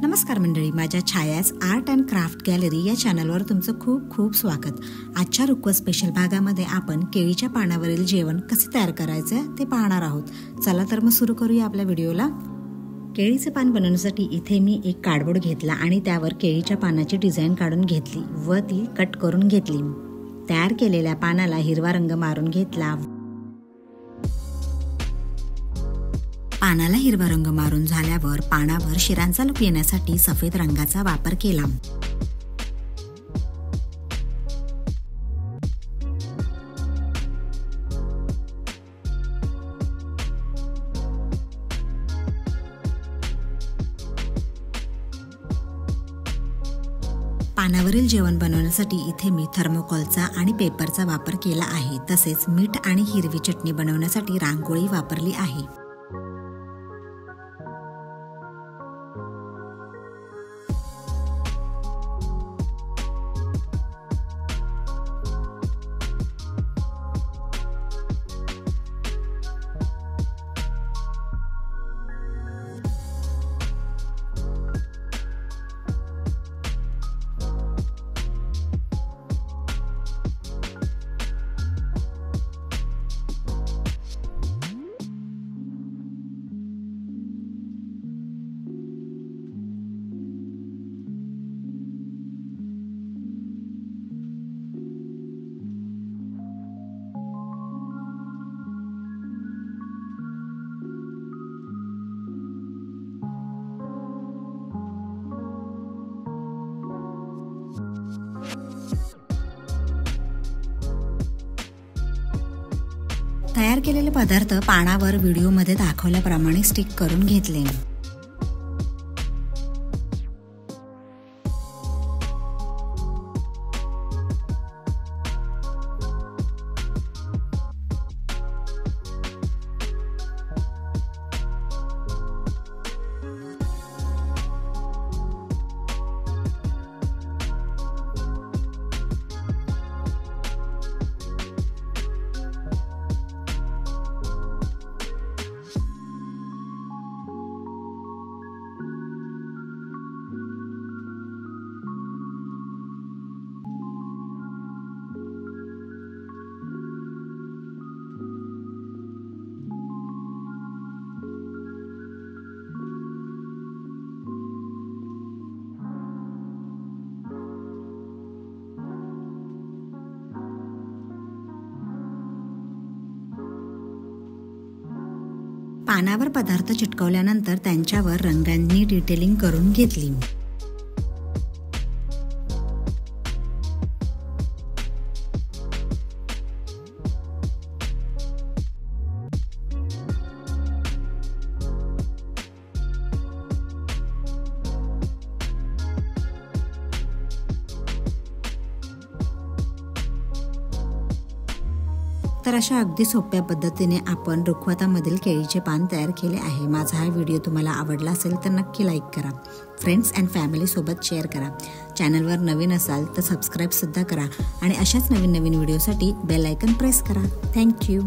नमस्कार मंडळी, माझ्या छायाज आर्ट अँड क्राफ्ट गॅलरी या चॅनलवर तुमचं खूप खूप स्वागत। आजच्या रुकवत स्पेशल भागामध्ये आपण केळीच्या पानावरील जेवण कसे तयार करायचे ते पाहणार आहोत। चला तर मग सुरू करूया आपल्या व्हिडिओला। केळीचे पान बनवण्यासाठी इथे मी एक कार्डबोर्ड घेतला आणि त्यावर केळीच्या पानाची डिझाइन काढून घेतली व ती कट करून घेतली। तयार केलेल्या पानाला हिरवा रंग मारून घेतला। पानाला हिरवा रंग मारून झाल्यावर पानावर शिरांचा लूक येण्यासाठी सफेद रंगाचा वापर केला। पानावरील जेवण बनवण्यासाठी इथे मी थर्मोकॉलचा आणि पेपरचा वापर केला आहे। तसेच मीठ आणि हिरवी चटणी बनवण्यासाठी रांगोळी वापरली आहे। तयार केलेले पदार्थ पानावर व्हिडिओमध्ये दाखवल्याप्रमाणे स्टिक करून घेतले। पानावर पदार्थ चिटकवल्यानंतर त्यांच्यावर रंगांनी डिटेलिंग करून घेतली। तर अशा अगदी सोप्या पद्धतीने आपण रुखवतामधील केळीचे पान तयार केले आहे। माझा हा व्हिडिओ तुम्हाला आवडला असेल तर नक्की लाईक करा, फ्रेंड्स अँड फॅमिली सोबत शेअर करा। चॅनलवर नवीन असाल तर सबस्क्राईब सुद्धा करा आणि अशाच नवीन व्हिडिओसाठी बेल आयकॉन प्रेस करा। थँक्यू।